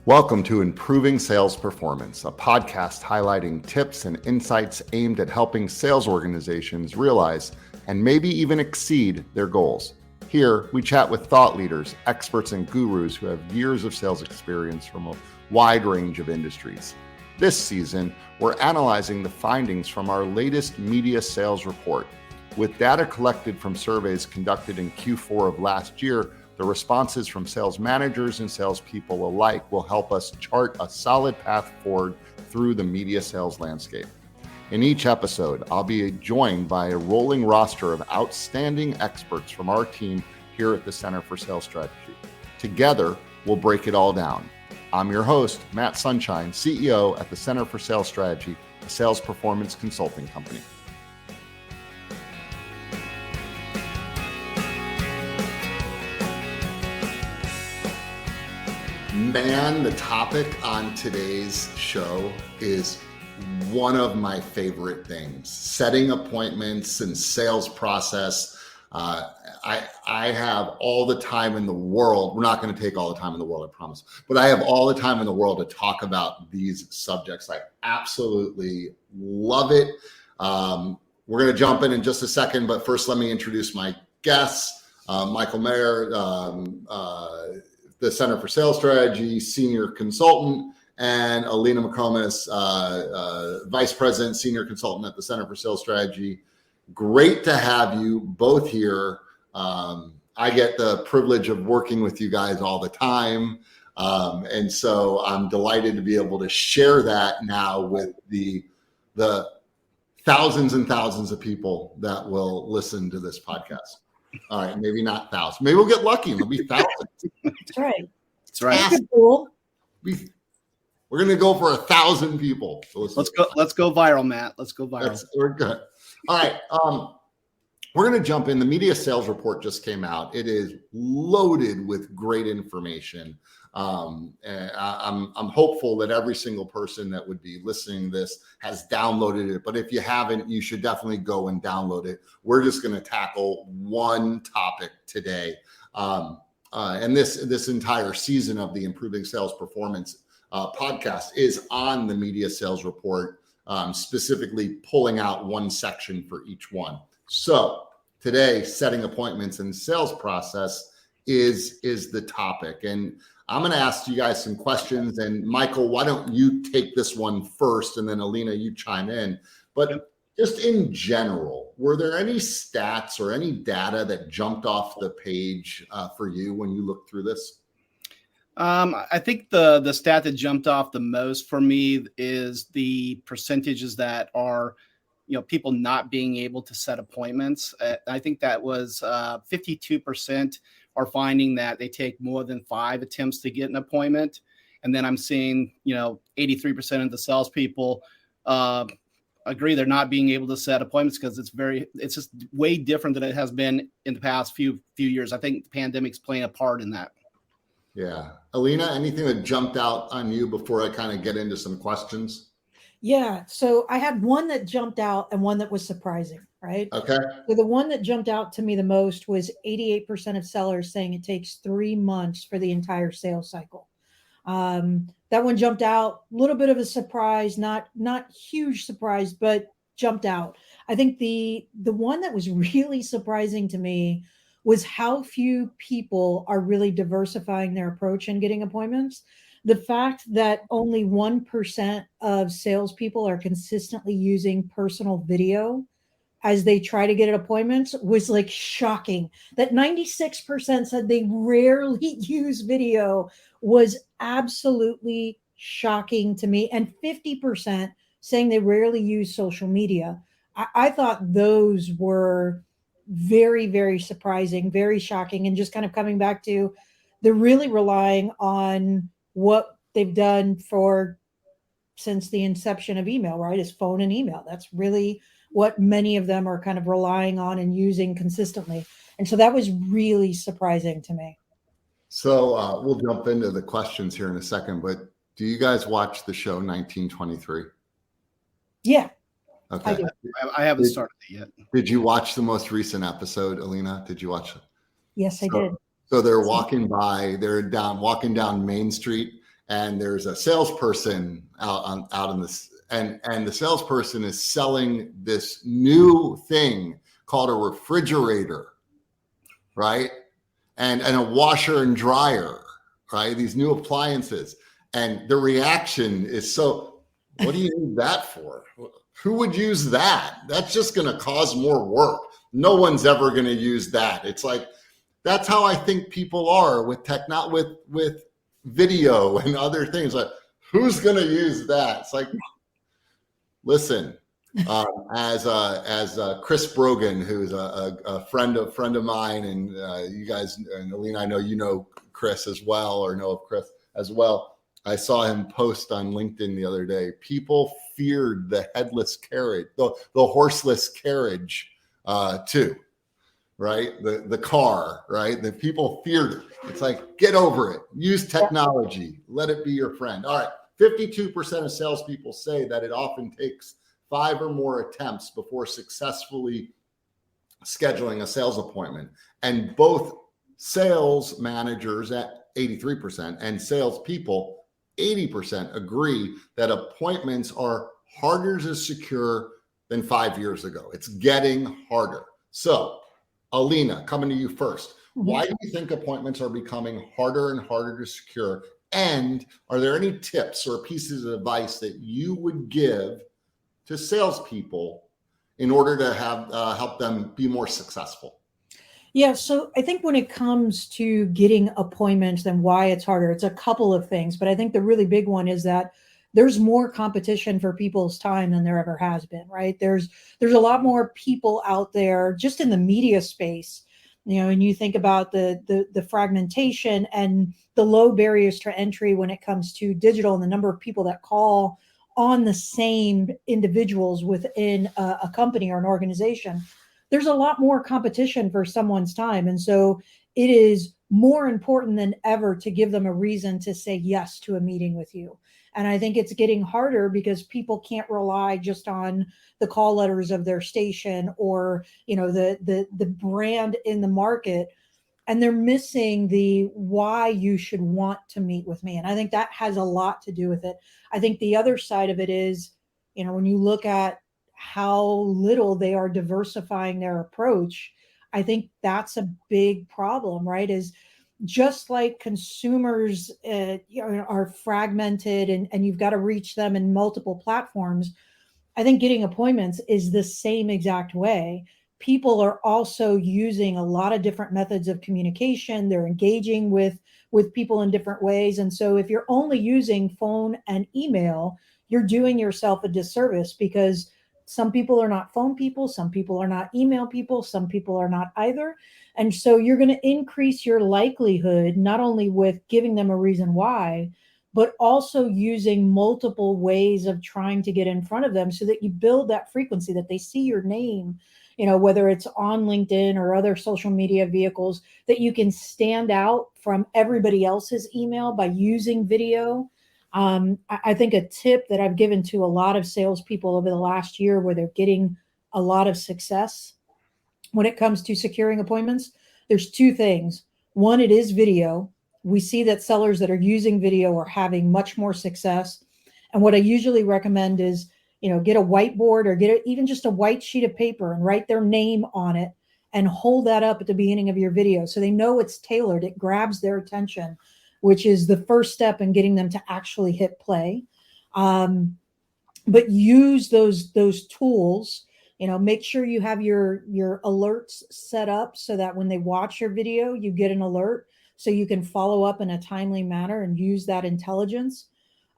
Welcome to Improving Sales Performance, a podcast highlighting tips and insights aimed at helping sales organizations realize and maybe even exceed their goals. Here, we chat with thought leaders, experts, and gurus who have years of sales experience from a wide range of industries. This season, we're analyzing the findings from our latest media sales report. With data collected from surveys conducted in Q4 of last year, the responses from sales managers and salespeople alike will help us chart a solid path forward through the media sales landscape. In each episode, I'll be joined by a rolling roster of outstanding experts from our team here at the Center for Sales Strategy. Together, we'll break it all down. I'm your host, Matt Sunshine, CEO at the Center for Sales Strategy, a sales performance consulting company. Man, the topic on today's show is one of my favorite things. Setting appointments and sales process. I have all the time in the world. We're not going to take all the time in the world, I promise. But I have all the time in the world to talk about these subjects. I absolutely love it. We're going to jump in just a second, but first let me introduce my guests. Michael Mayer, the Center for Sales Strategy, Senior Consultant, and Alina and McComas, Vice President, Senior Consultant at the Center for Sales Strategy. Great to have you both here. I get the privilege of working with you guys all the time. And so I'm delighted to be able to share that now with the thousands and thousands of people that will listen to this podcast. All right, maybe not thousands. Maybe we'll get lucky and there'll be thousands. That's right. That's right. That's cool. We're going to go for 1,000 people. So Let's go viral, Matt. Let's go viral. We're good. All right. We're going to jump in. The media sales report just came out. It is loaded with great information. And I'm hopeful that every single person that would be listening to this has downloaded it. But if you haven't, you should definitely go and download it. We're just going to tackle one topic today. And this entire season of the Improving Sales Performance podcast is on the media sales report, specifically pulling out one section for each one. So today, setting appointments and sales process is the topic. And I'm going to ask you guys some questions. And Michael, why don't you take this one first? And then Alina, you chime in. But just in general, were there any stats or any data that jumped off the page for you when you looked through this? I think the stat that jumped off the most for me is the percentages that are, people not being able to set appointments. I think that was 52% are finding that they take more than 5 attempts to get an appointment. And then I'm seeing, 83% of the salespeople agree they're not being able to set appointments because it's just way different than it has been in the past few years. I think the pandemic's playing a part in that. Yeah. Alina, anything that jumped out on you before I kind of get into some questions? Yeah. So I had one that jumped out and one that was surprising, right? Okay. So the one that jumped out to me the most was 88% of sellers saying it takes 3 months for the entire sales cycle. That one jumped out, a little bit of a surprise, not huge surprise, but jumped out. I think the one that was really surprising to me was how few people are really diversifying their approach and getting appointments. The fact that only 1% of salespeople are consistently using personal video as they try to get appointments was like shocking. That 96% said they rarely use video was absolutely shocking to me. And 50% saying they rarely use social media. I thought those were very, very surprising, very shocking, and just kind of coming back to they're really relying on what they've done since the inception of email, right? Is phone and email. That's really what many of them are kind of relying on and using consistently. And so that was really surprising to me. So we'll jump into the questions here in a second, but do you guys watch the show 1923? Yeah. Okay. I do. I haven't started it yet. Did you watch the most recent episode, Alina? Did you watch it? Yes, I did. So they're walking down Main Street and there's a salesperson out in this, and the salesperson is selling this new thing called a refrigerator, right? And a washer and dryer, right? These new appliances. And the reaction is, so what do you need that for? Who would use that? That's just going to cause more work. No one's ever going to use that. It's like, that's how I think people are with with video and other things. Like, who's going to use that? It's like, listen, as Chris Brogan, who's a friend of mine, and you guys, and Alina, I know you know Chris as well, or know of Chris as well. I saw him post on LinkedIn the other day. People feared the headless carriage, the horseless carriage, too, right? The car, right? The people feared it. It's like, get over it. Use technology. Let it be your friend. All right. 52% of salespeople say that it often takes 5 or more attempts before successfully scheduling a sales appointment. And both sales managers at 83% and salespeople 80% agree that appointments are harder to secure than 5 years ago. It's getting harder. So, Alina, coming to you first. Why do you think appointments are becoming harder and harder to secure? And are there any tips or pieces of advice that you would give to salespeople in order to have help them be more successful? Yeah, so I think when it comes to getting appointments and why it's harder, it's a couple of things. But I think the really big one is that there's more competition for people's time than there ever has been, right? There's a lot more people out there just in the media space, and you think about the fragmentation and the low barriers to entry when it comes to digital and the number of people that call on the same individuals within a company or an organization. There's a lot more competition for someone's time. And so it is more important than ever to give them a reason to say yes to a meeting with you. And I think it's getting harder because people can't rely just on the call letters of their station or, the brand in the market. And they're missing the why you should want to meet with me. And I think that has a lot to do with it. I think the other side of it is, when you look at how little they are diversifying their approach, I think that's a big problem, right? Is just like consumers are fragmented and you've got to reach them in multiple platforms. I think getting appointments is the same exact way. People are also using a lot of different methods of communication. They're engaging with people in different ways. And so if you're only using phone and email, you're doing yourself a disservice because some people are not phone people, some people are not email people, some people are not either. And so you're going to increase your likelihood, not only with giving them a reason why, but also using multiple ways of trying to get in front of them so that you build that frequency, that they see your name, whether it's on LinkedIn or other social media vehicles, that you can stand out from everybody else's email by using video. I think a tip that I've given to a lot of salespeople over the last year where they're getting a lot of success when it comes to securing appointments, there's 2 things. One, it is video. We see that sellers that are using video are having much more success. And what I usually recommend is, get a whiteboard or even just a white sheet of paper and write their name on it and hold that up at the beginning of your video so they know it's tailored. It grabs their attention, which is the first step in getting them to actually hit play. But use those tools, make sure you have your alerts set up so that when they watch your video, you get an alert so you can follow up in a timely manner and use that intelligence.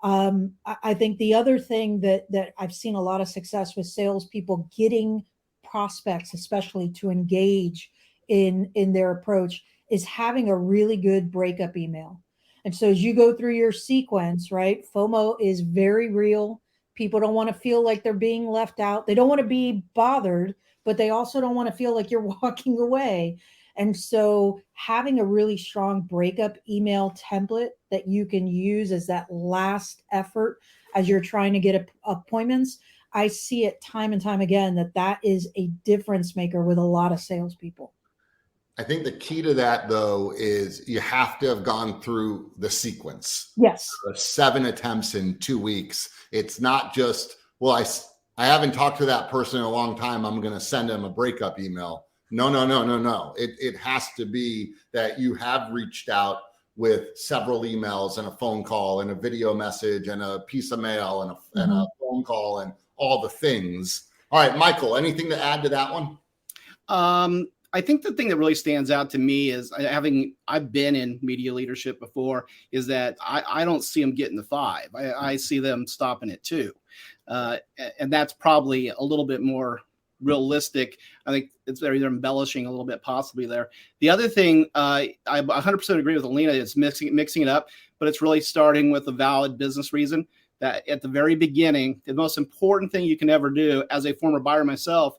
I think the other thing that I've seen a lot of success with salespeople getting prospects, especially to engage in their approach, is having a really good breakup email. And so as you go through your sequence, right, FOMO is very real. People don't want to feel like they're being left out. They don't want to be bothered, but they also don't want to feel like you're walking away. And so having a really strong breakup email template that you can use as that last effort as you're trying to get appointments, I see it time and time again that is a difference maker with a lot of salespeople. I think the key to that, though, is you have to have gone through the sequence. Yes. 7 attempts in 2 weeks. It's not just, well, I haven't talked to that person in a long time, I'm going to send them a breakup email. No. It has to be that you have reached out with several emails and a phone call and a video message and a piece of mail and a phone call and all the things. All right, Michael, anything to add to that one? I think the thing that really stands out to me is I've been in media leadership before, is that I don't see them getting the 5. I see them stopping at 2. And that's probably a little bit more realistic. I think they're either embellishing a little bit possibly there. The other thing, I 100% agree with Alina, it's mixing it up, but it's really starting with a valid business reason. That at the very beginning, the most important thing you can ever do as a former buyer myself,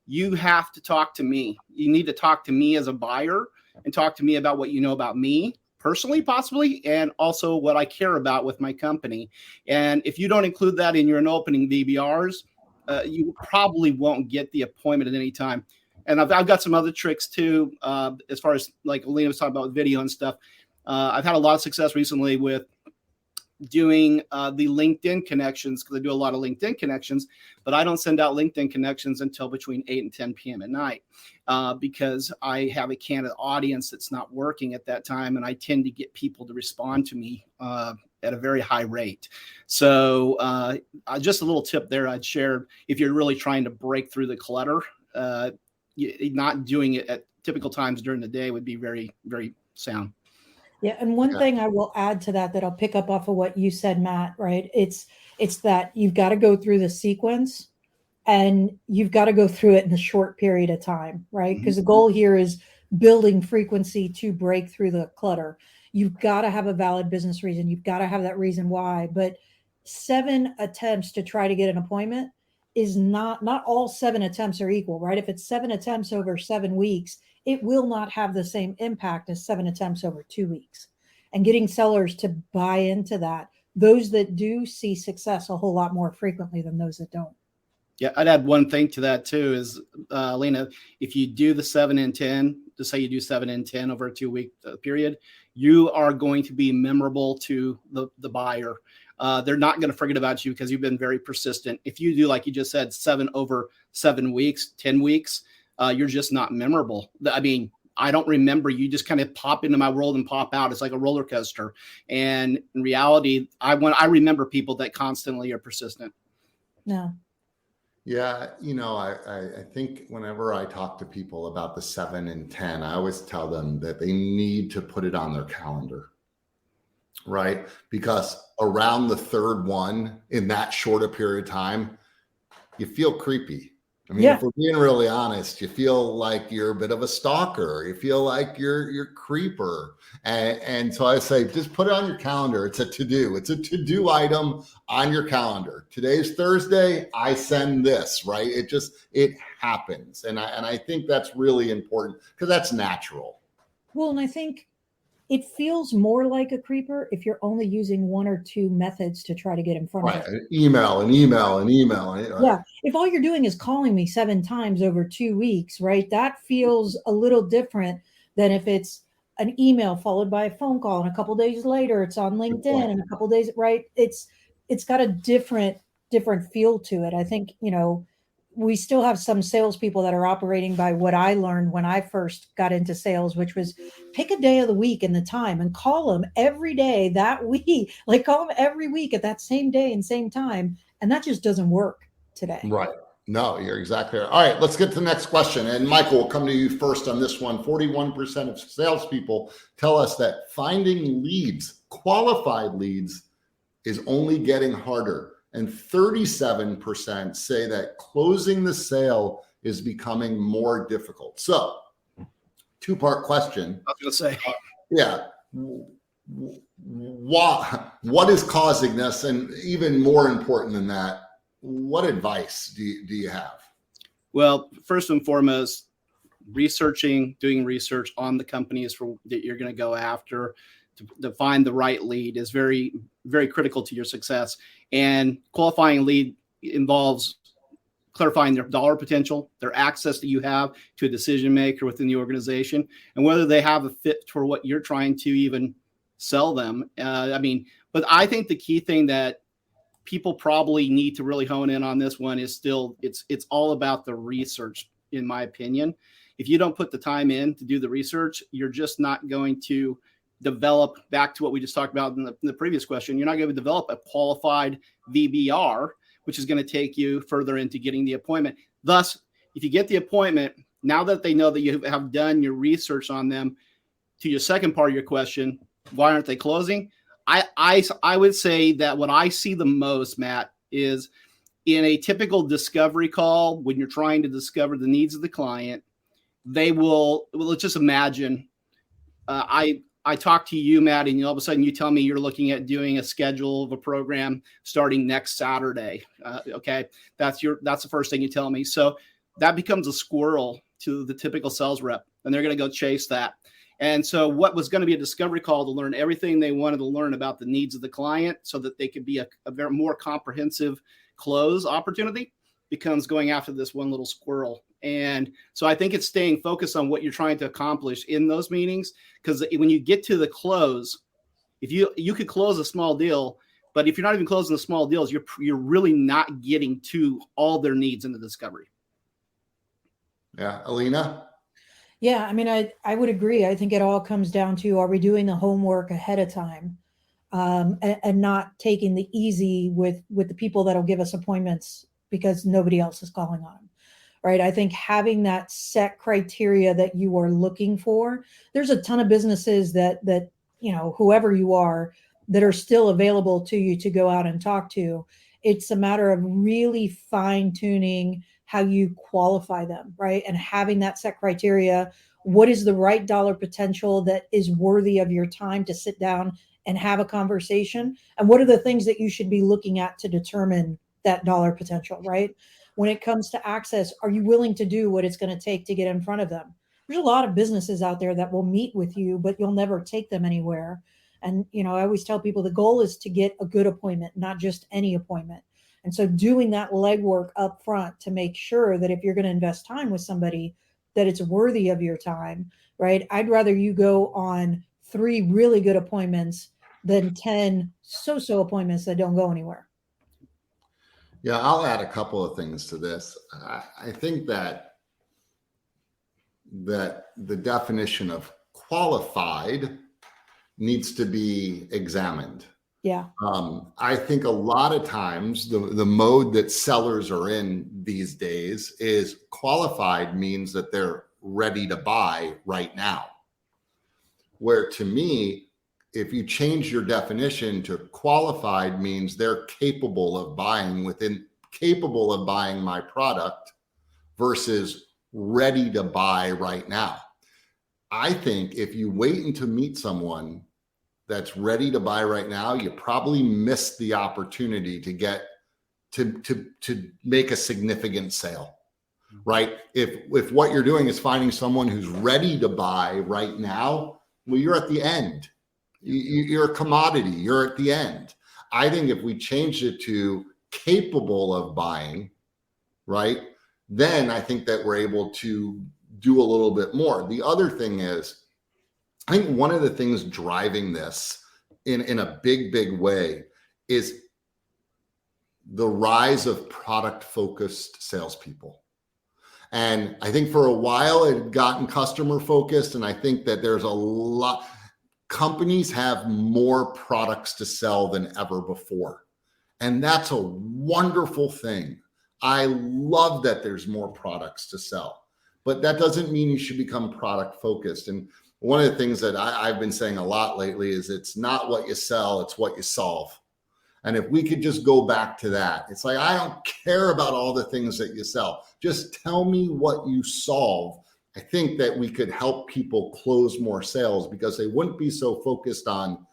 you have to talk to me. You need to talk to me as a buyer and talk to me about what you know about me personally, possibly, and also what I care about with my company. And if you don't include that in your opening VBRs, you probably won't get the appointment at any time. And I've got some other tricks too, as far as like Alina was talking about video and stuff. I've had a lot of success recently with doing the LinkedIn connections, because I do a lot of LinkedIn connections, but I don't send out LinkedIn connections until between 8 and 10 p.m. at night, because I have a candidate audience that's not working at that time, and I tend to get people to respond to me at a very high rate. So just a little tip there I'd share, if you're really trying to break through the clutter, not doing it at typical times during the day would be very, very sound. Yeah, and one thing I will add to that I'll pick up off of what you said, Matt, right? It's that you've got to go through the sequence, and you've got to go through it in a short period of time, right? Because the goal here is building frequency to break through the clutter. You've got to have a valid business reason. You've got to have that reason why. But 7 attempts to try to get an appointment is not all 7 attempts are equal, right? If it's 7 attempts over 7 weeks, it will not have the same impact as 7 attempts over 2 weeks. And getting sellers to buy into that, those that do see success a whole lot more frequently than those that don't. Yeah, I'd add one thing to that too is, Alina, if you do the 7 and 10, just say you do 7 and 10 over a 2-week period, you are going to be memorable to the buyer. They're not going to forget about you because you've been very persistent. If you do, like you just said, 7 over 7 weeks, 10 weeks, you're just not memorable. I mean, I don't remember. You just kind of pop into my world and pop out. It's like a roller coaster. And in reality, I remember people that constantly are persistent. No. Yeah, I think whenever I talk to people about the 7 and 10, I always tell them that they need to put it on their calendar, right? Because around the 3rd one, in that shorter period of time, you feel creepy. I mean, if we're being really honest, you feel like you're a bit of a stalker. You feel like you're creeper. And so I say, just put it on your calendar. It's a to-do. It's a to-do item on your calendar. Today's Thursday. I send this, right? It happens. And I think that's really important because that's natural. Well, and I think it feels more like a creeper if you're only using 1 or 2 methods to try to get in front of it. Email. Yeah. If all you're doing is calling me 7 times over 2 weeks, right? That feels a little different than if it's an email followed by a phone call, and a couple days later it's on LinkedIn, and a couple days, right? It's got a different feel to it. I think, we still have some salespeople that are operating by what I learned when I first got into sales, which was pick a day of the week and the time and call them every day that week, like call them every week at that same day and same time. And that just doesn't work today. Right. No, you're exactly right. All right, let's get to the next question. And Michael, we'll come to you first on this one. 41% of salespeople tell us that finding leads, qualified leads, is only getting harder. And 37% say that closing the sale is becoming more difficult. So, 2-part question. I was going to say. Yeah. What is causing this? And even more important than that, what advice do you have? Well, first and foremost, doing research on the companies that you're going to go after to find the right lead is very, very critical to your success. And qualifying lead involves clarifying their dollar potential, their access that you have to a decision maker within the organization, and whether they have a fit for what you're trying to even sell them. But I think the key thing that people probably need to really hone in on this one is still it's all about the research, in my opinion. If you don't put the time in to do the research, you're just not going to develop, back to what we just talked about in the previous question, you're not going to develop a qualified VBR, which is going to take you further into getting the appointment. Thus, if you get the appointment, now that they know that you have done your research on them, to your second part of your question, why aren't they closing? I would say that what I see the most, Matt, is in a typical discovery call, when you're trying to discover the needs of the client, they will, let's just imagine, I talk to you, Matt, and all of a sudden you tell me you're looking at doing a schedule of a program starting next Saturday. Okay. That's the first thing you tell me. So that becomes a squirrel to the typical sales rep, and they're going to go chase that. And so what was going to be a discovery call to learn everything they wanted to learn about the needs of the client so that they could be a very more comprehensive close opportunity becomes going after this one little squirrel. And so I think it's staying focused on what you're trying to accomplish in those meetings, because when you get to the close, if you could close a small deal, but if you're not even closing the small deals, you're really not getting to all their needs in the discovery. Yeah. Alina? Yeah, I mean, I would agree. I think it all comes down to, are we doing the homework ahead of time, and not taking the easy with the people that'll give us appointments because nobody else is calling on them, right? I think having that set criteria that you are looking for, there's a ton of businesses that whoever you are, that are still available to you to go out and talk to. It's a matter of really fine tuning how you qualify them, right? And having that set criteria. What is the right dollar potential that is worthy of your time to sit down and have a conversation? And what are the things that you should be looking at to determine that dollar potential, right? When it comes to access, are you willing to do what it's going to take to get in front of them? There's a lot of businesses out there that will meet with you, but you'll never take them anywhere. And, I always tell people the goal is to get a good appointment, not just any appointment. And so doing that legwork up front to make sure that if you're going to invest time with somebody, that it's worthy of your time, right? I'd rather you go on 3 really good appointments than 10 so-so appointments that don't go anywhere. Yeah, I'll add a couple of things to this. I think that the definition of qualified needs to be examined. Yeah. I think a lot of times the mode that sellers are in these days is qualified means that they're ready to buy right now. Where to me, if you change your definition to qualified means they're capable of buying my product versus ready to buy right now. I think if you wait until meet someone that's ready to buy right now, you probably missed the opportunity to get to make a significant sale, right? If what you're doing is finding someone who's ready to buy right now, well, you're at the end. You're a commodity. You're at the end. I think if we changed it to capable of buying, right, then I think that we're able to do a little bit more. The other thing is, I think one of the things driving this in a big way is the rise of product-focused salespeople. And I think for a while it had gotten customer-focused, and I think that there's a lot. Companies have more products to sell than ever before. And that's a wonderful thing. I love that there's more products to sell, but that doesn't mean you should become product-focused. And one of the things that I've been saying a lot lately is it's not what you sell, it's what you solve. And if we could just go back to that, it's like, I don't care about all the things that you sell. Just tell me what you solve. I think that we could help people close more sales because they wouldn't be so focused on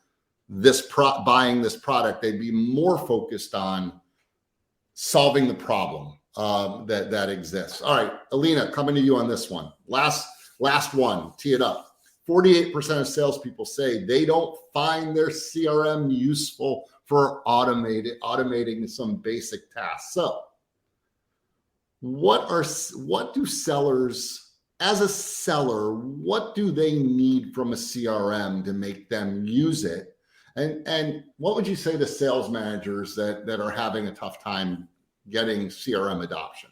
buying this product. They'd be more focused on solving the problem that exists. All right, Alina, coming to you on this one. Last one, tee it up. 48% of salespeople say they don't find their CRM useful for automating some basic tasks. So what do sellers, as a seller, what do they need from a CRM to make them use it? And what would you say to sales managers that are having a tough time getting CRM adoption?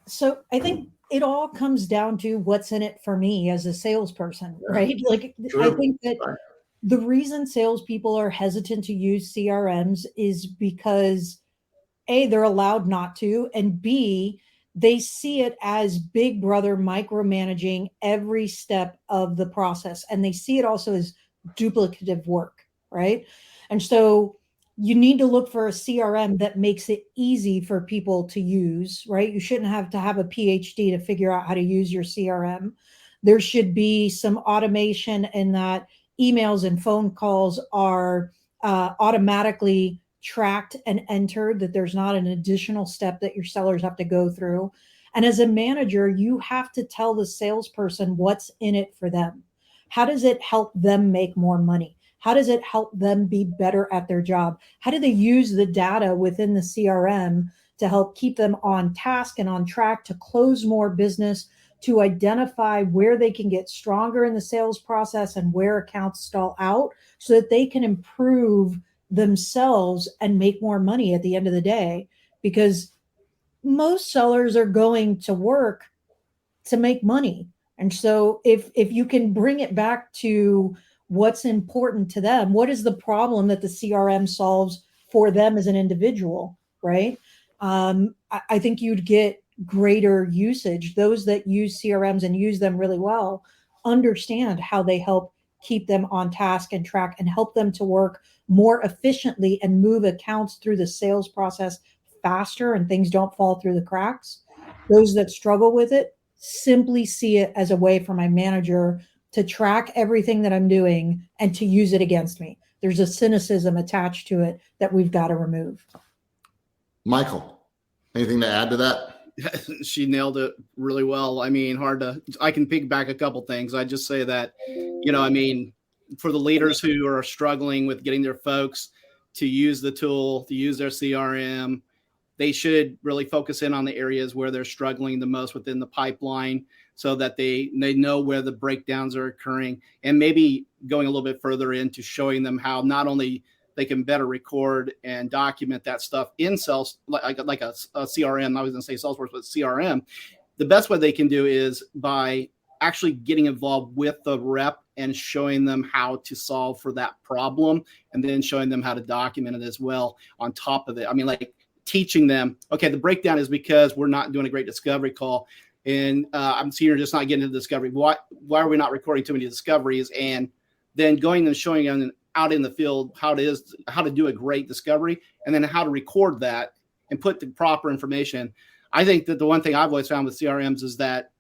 So I think it all comes down to what's in it for me as a salesperson, right? Like, I True. think that Right. the reason salespeople are hesitant to use CRMs is because A, they're allowed not to, and B, they see it as Big Brother micromanaging every step of the process. And they see it also as duplicative work, right? And so you need to look for a CRM that makes it easy for people to use, right? You shouldn't have to have a PhD to figure out how to use your CRM. There should be some automation in that emails and phone calls are automatically tracked and entered, that there's not an additional step that your sellers have to go through. And as a manager, you have to tell the salesperson what's in it for them. How does it help them make more money? How does it help them be better at their job? How do they use the data within the CRM to help keep them on task and on track to close more business, to identify where they can get stronger in the sales process and where accounts stall out so that they can improve themselves and make more money at the end of the day? Because most sellers are going to work to make money. And so if you can bring it back to what's important to them, what is the problem that the CRM solves for them as an individual, right? I think you'd get greater usage. Those that use CRMs and use them really well understand how they help keep them on task and track and help them to work more efficiently and move accounts through the sales process faster and things don't fall through the cracks. Those that struggle with it simply see it as a way for my manager to track everything that I'm doing and to use it against me. There's a cynicism attached to it that we've got to remove. Michael, anything to add to that? She nailed it really well. I mean, I can piggyback a couple things. I just say that, for the leaders who are struggling with getting their folks to use the tool, to use their CRM, they should really focus in on the areas where they're struggling the most within the pipeline so that they know where the breakdowns are occurring, and maybe going a little bit further into showing them how not only they can better record and document that stuff in sales, like a CRM. I was going to say Salesforce, but CRM. The best way they can do is by actually getting involved with the rep and showing them how to solve for that problem, and then showing them how to document it as well on top of it. I mean, like teaching them, okay, the breakdown is because we're not doing a great discovery call, and I'm seeing you're just not getting into discovery. Why are we not recording too many discoveries? And then going and showing them out in the field how to do a great discovery, and then how to record that and put the proper information. I think that the one thing I've always found with CRMs is that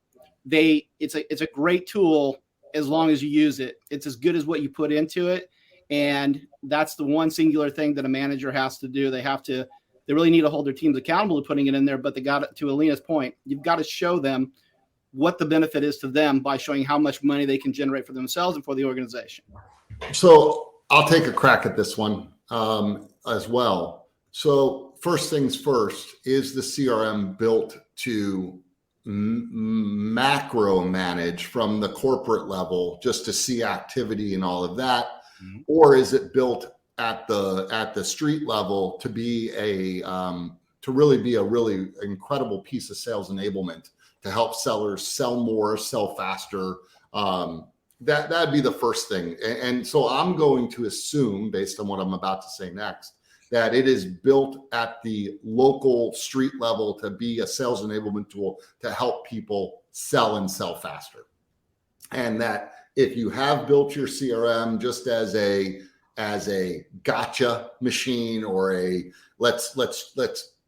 it's a great tool as long as you use it. It's as good as what you put into it, and that's the one singular thing that a manager has to do. They really need to hold their teams accountable to putting it in there, but they got to Alina's point. You've got to show them what the benefit is to them by showing how much money they can generate for themselves and for the organization. So I'll take a crack at this one as well. So first things first, is the CRM built to macro manage from the corporate level just to see activity and all of that? Mm-hmm. Or is it built at the street level to be to really be a really incredible piece of sales enablement to help sellers sell more, sell faster? That'd be the first thing. And so I'm going to assume, based on what I'm about to say next, that it is built at the local street level to be a sales enablement tool to help people sell and sell faster. And that if you have built your CRM just as a gotcha machine, or a let's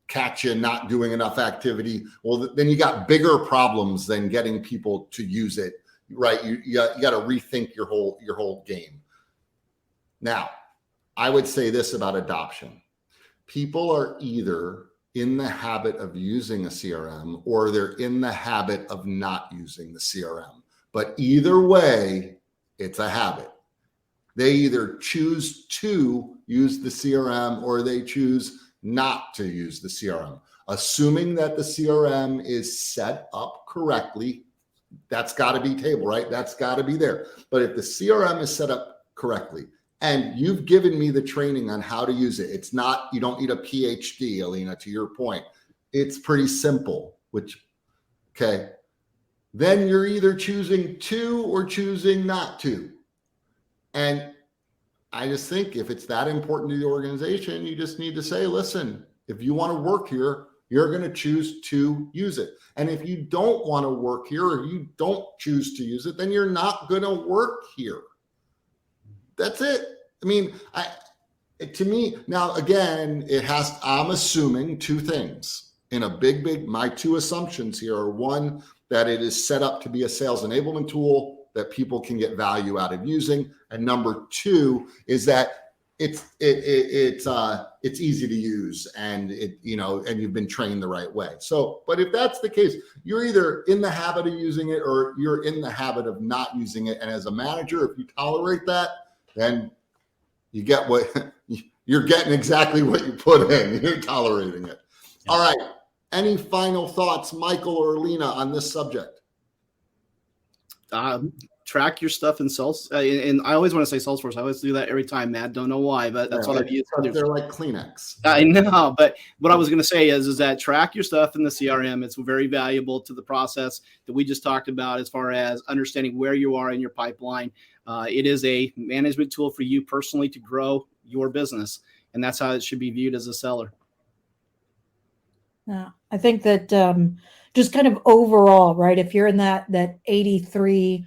catch you not doing enough activity, well, then you got bigger problems than getting people to use it. Right, you got to rethink your whole game. Now, I would say this about adoption: people are either in the habit of using a CRM or they're in the habit of not using the CRM. But either way, it's a habit. They either choose to use the CRM or they choose not to use the CRM. assuming that the CRM is set up correctly. That's got to be table, right? That's got to be there. But if the CRM is set up correctly and you've given me the training on how to use it, it's not, you don't need a PhD, Alina, to your point. It's pretty simple, okay. Then you're either choosing to or choosing not to. And I just think if it's that important to the organization, you just need to say, listen, if you want to work here, you're going to choose to use it. And if you don't want to work here or you don't choose to use it, then you're not going to work here. That's it. I mean, to me, now again, I'm assuming two things in a big, my two assumptions here are, one, that it is set up to be a sales enablement tool that people can get value out of using. And number two is that it's easy to use and and you've been trained the right way. So, but if that's the case, you're either in the habit of using it or you're in the habit of not using it. And as a manager, if you tolerate that, then you get you're getting exactly what you put in. You're tolerating it. Yeah. All right. Any final thoughts, Michael or Alina, on this subject? Track your stuff in Sales. And I always want to say Salesforce. I always do that every time, Matt. Don't know why, but that's what I've used. They're like Kleenex. I know, but what I was going to say is that track your stuff in the CRM. It's very valuable to the process that we just talked about as far as understanding where you are in your pipeline. It is a management tool for you personally to grow your business, and that's how it should be viewed as a seller. Yeah, I think that just kind of overall, right? If you're in that 83%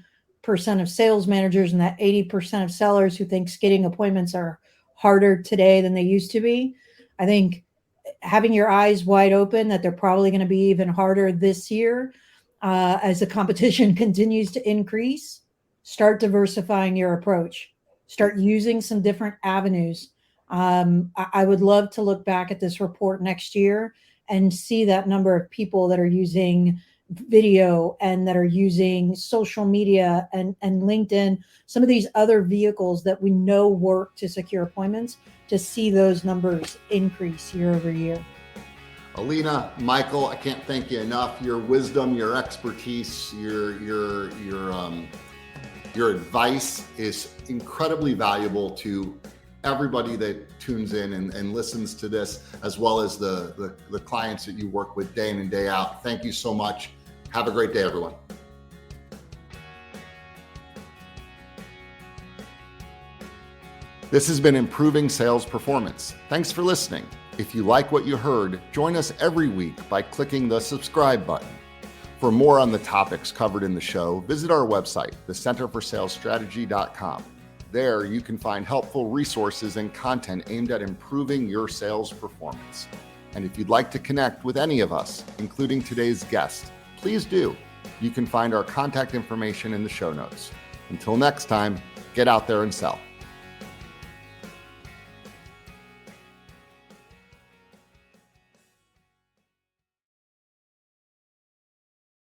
of sales managers and that 80% of sellers who think getting appointments are harder today than they used to be, I think having your eyes wide open that they're probably going to be even harder this year as the competition continues to increase. Start diversifying your approach. Start using some different avenues. I would love to look back at this report next year and see that number of people that are using video and that are using social media and LinkedIn, some of these other vehicles that we know work to secure appointments, to see those numbers increase year over year. Alina, Michael, I can't thank you enough. Your wisdom, your expertise, your advice is incredibly valuable to everybody that tunes in and listens to this, as well as the clients that you work with day in and day out. Thank you so much. Have a great day, everyone. This has been Improving Sales Performance. Thanks for listening. If you like what you heard, join us every week by clicking the subscribe button. For more on the topics covered in the show, visit our website, thecenterforsalesstrategy.com. There, you can find helpful resources and content aimed at improving your sales performance. And if you'd like to connect with any of us, including today's guest, please do. You can find our contact information in the show notes. Until next time, get out there and sell.